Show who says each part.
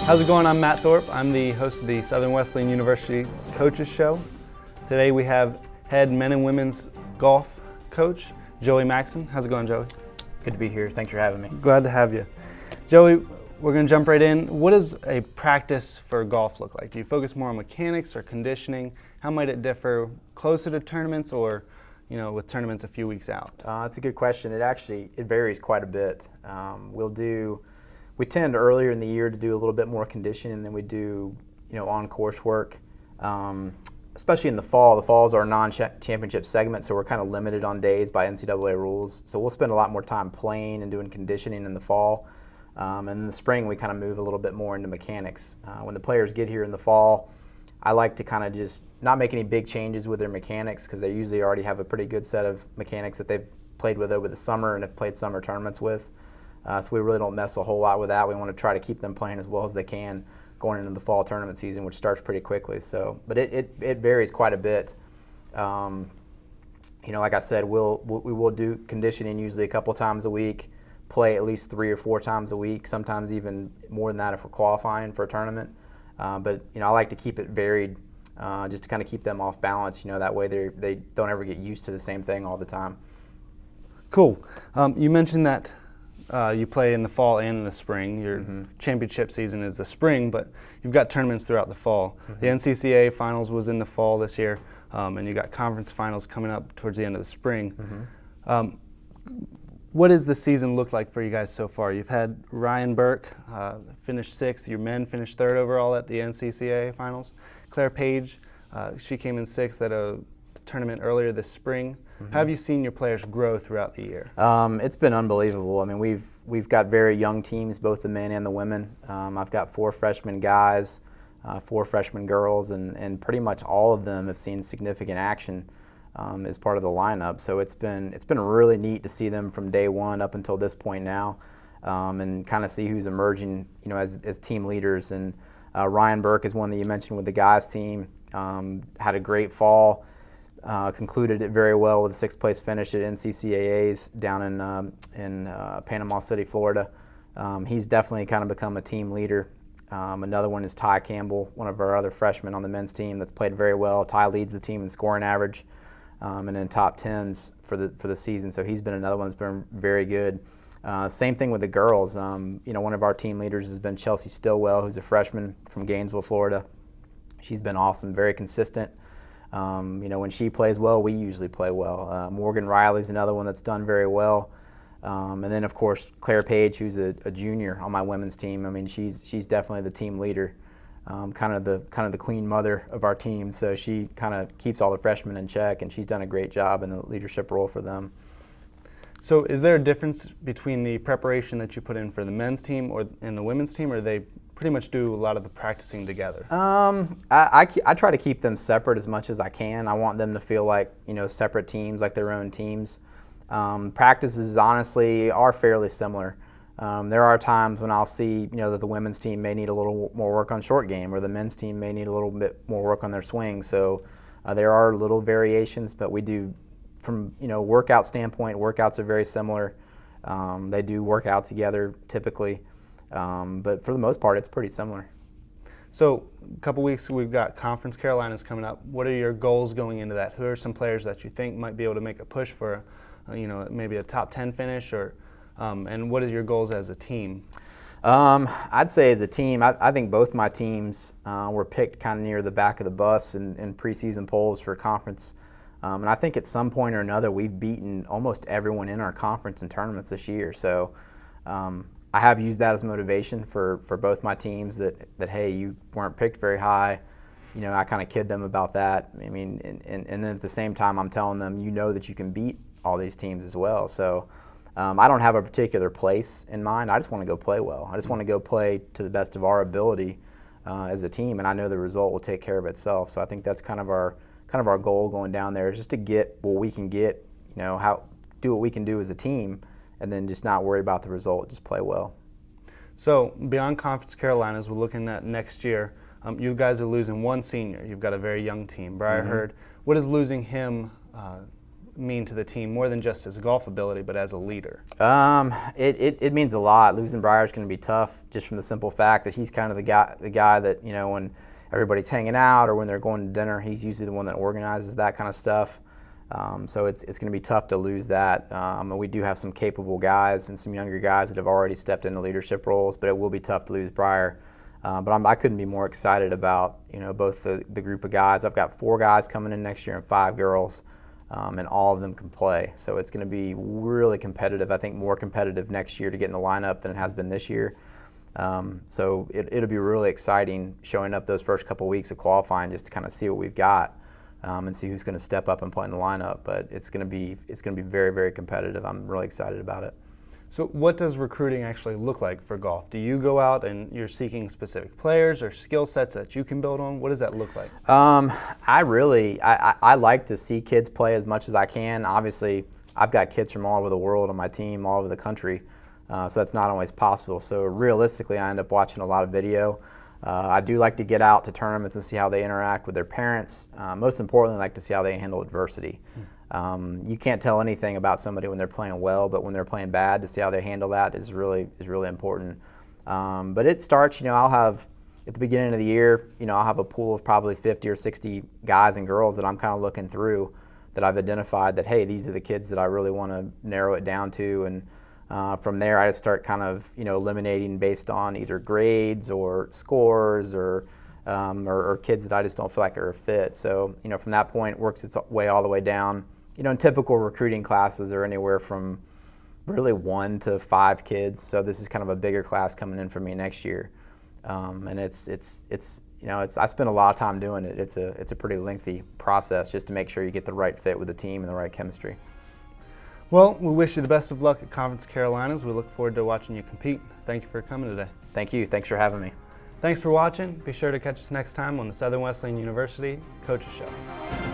Speaker 1: How's it going? I'm Matt Thorpe. I'm the host of the Southern Wesleyan University Coaches Show. Today we have head men and women's golf coach, Joey Maxson. How's it going, Joey?
Speaker 2: Good to be here. Thanks for having me.
Speaker 1: Glad to have you. Joey, we're going to jump right in. What does a practice for golf look like? Do you focus more on mechanics or conditioning? How might it differ closer to tournaments or, with tournaments a few weeks out?
Speaker 2: That's a good question. It varies quite a bit. We tend earlier in the year to do a little bit more conditioning than we do, on-course work, especially in the fall. The fall is our non-championship segment, so we're kind of limited on days by NCAA rules. So we'll spend a lot more time playing and doing conditioning in the fall. And in the spring, we kind of move a little bit more into mechanics. When the players get here in the fall, I like to kind of just not make any big changes with their mechanics because they usually already have a pretty good set of mechanics that they've played with over the summer and have played summer tournaments with. So we really don't mess a whole lot with that. We want to try to keep them playing as well as they can going into the fall tournament season, which starts pretty quickly. So, but it varies quite a bit. Like I said, we will do conditioning usually a couple times a week, play at least 3 or 4 times a week, sometimes even more than that if we're qualifying for a tournament. But I like to keep it varied, just to kind of keep them off balance. That way they don't ever get used to the same thing all the time.
Speaker 1: Cool. You mentioned that you play in the fall and in the spring. Your championship season is the spring, but you've got tournaments throughout the fall. The NCCA finals was in the fall this year, and you got conference finals coming up towards the end of the spring. What does the season look like for you guys so far? You've had Ryan Burke finish 6th. Your men finished 3rd overall at the NCCA finals. Claire Page, she came in 6th at a tournament earlier this spring. How have you seen your players grow throughout the year?
Speaker 2: It's been unbelievable. I mean, we've got very young teams, both the men and the women. I've got 4 freshman guys, 4 freshman girls, and pretty much all of them have seen significant action as part of the lineup. So it's been really neat to see them from day one up until this point now, and kind of see who's emerging, as team leaders. And Ryan Burke is one that you mentioned with the guys team. Had a great fall. Concluded it very well with a 6th place finish at NCCAAs down in Panama City, Florida. He's definitely kind of become a team leader. Another one is Ty Campbell, one of our other freshmen on the men's team that's played very well. Ty leads the team in scoring average and in top 10s for the season. So he's been another one that's been very good. Same thing with the girls. One of our team leaders has been Chelsea Stillwell, who's a freshman from Gainesville, Florida. She's been awesome, very consistent. When she plays well, we usually play well. Morgan Riley's another one that's done very well. And then, of course, Claire Page, who's a junior on my women's team. I mean, she's definitely the team leader, kind of the queen mother of our team. So she kind of keeps all the freshmen in check, and she's done a great job in the leadership role for them.
Speaker 1: So is there a difference between the preparation that you put in for the men's team and the women's team, or they pretty much do a lot of the practicing together?
Speaker 2: I try to keep them separate as much as I can. I want them to feel like, separate teams, like their own teams. Practices honestly are fairly similar. There are times when I'll see, that the women's team may need a little more work on short game, or the men's team may need a little bit more work on their swing. So there are little variations, but we do, from workout standpoint, workouts are very similar. They do work out together typically. But for the most part, it's pretty similar.
Speaker 1: So a couple weeks, we've got Conference Carolinas coming up. What are your goals going into that? Who are some players that you think might be able to make a push for, maybe a top 10 finish, or and what are your goals as a team?
Speaker 2: I'd say as a team, I think both my teams were picked kind of near the back of the bus in preseason polls for conference. And I think at some point or another, we've beaten almost everyone in our conference in tournaments this year. So I have used that as motivation for both my teams that hey, you weren't picked very high. I kind of kid them about that. I mean, and then at the same time, I'm telling them, that you can beat all these teams as well. So I don't have a particular place in mind. I just want to go play well. I just want to go play to the best of our ability as a team, and I know the result will take care of itself. So I think that's kind of our goal going down there, is just to get what we can get. Do what we can do as a team, and then just not worry about the result, just play well.
Speaker 1: So beyond Conference Carolinas, we're looking at next year. You guys are losing one senior. You've got a very young team. Briar Hurd, what does losing him mean to the team more than just his golf ability, but as a leader?
Speaker 2: It means a lot. Losing Breyer's going to be tough, just from the simple fact that he's kind of the guy that, you know, when everybody's hanging out or when they're going to dinner, he's usually the one that organizes that kind of stuff. So it's going to be tough to lose that. And we do have some capable guys and some younger guys that have already stepped into leadership roles, but it will be tough to lose Breyer. But I couldn't be more excited about, you know, both the group of guys. I've got 4 guys coming in next year and 5 girls, and all of them can play. So it's going to be really competitive. I think more competitive next year to get in the lineup than it has been this year. So it'll be really exciting showing up those first couple weeks of qualifying just to kind of see what we've got, and see who's going to step up and play in the lineup. But it's going to be very, very competitive. I'm really excited about it.
Speaker 1: So what does recruiting actually look like for golf? Do you go out and you're seeking specific players or skill sets that you can build on? What does that look like?
Speaker 2: I like to see kids play as much as I can. Obviously, I've got kids from all over the world on my team, all over the country, so that's not always possible. So realistically, I end up watching a lot of video. I do like to get out to tournaments and see how they interact with their parents. Most importantly, I like to see how they handle adversity. You can't tell anything about somebody when they're playing well, but when they're playing bad, to see how they handle that is really important. But it starts, you know, I'll have, at the beginning of the year, you know, I'll have a pool of probably 50 or 60 guys and girls that I'm kind of looking through, that I've identified that, hey, these are the kids that I really want to narrow it down to. And from there, I just start kind of, you know, eliminating based on either grades or scores or kids that I just don't feel like are a fit. So, you know, from that point, it works its way all the way down. You know, in typical recruiting classes are anywhere from really 1 to 5 kids. So this is kind of a bigger class coming in for me next year. And it's you know, I spend a lot of time doing it. It's a pretty lengthy process just to make sure you get the right fit with the team and the right chemistry.
Speaker 1: Well, we wish you the best of luck at Conference Carolinas. We look forward to watching you compete. Thank you for coming today.
Speaker 2: Thank you. Thanks for having me.
Speaker 1: Thanks for watching. Be sure to catch us next time on the Southern Wesleyan University Coaches Show.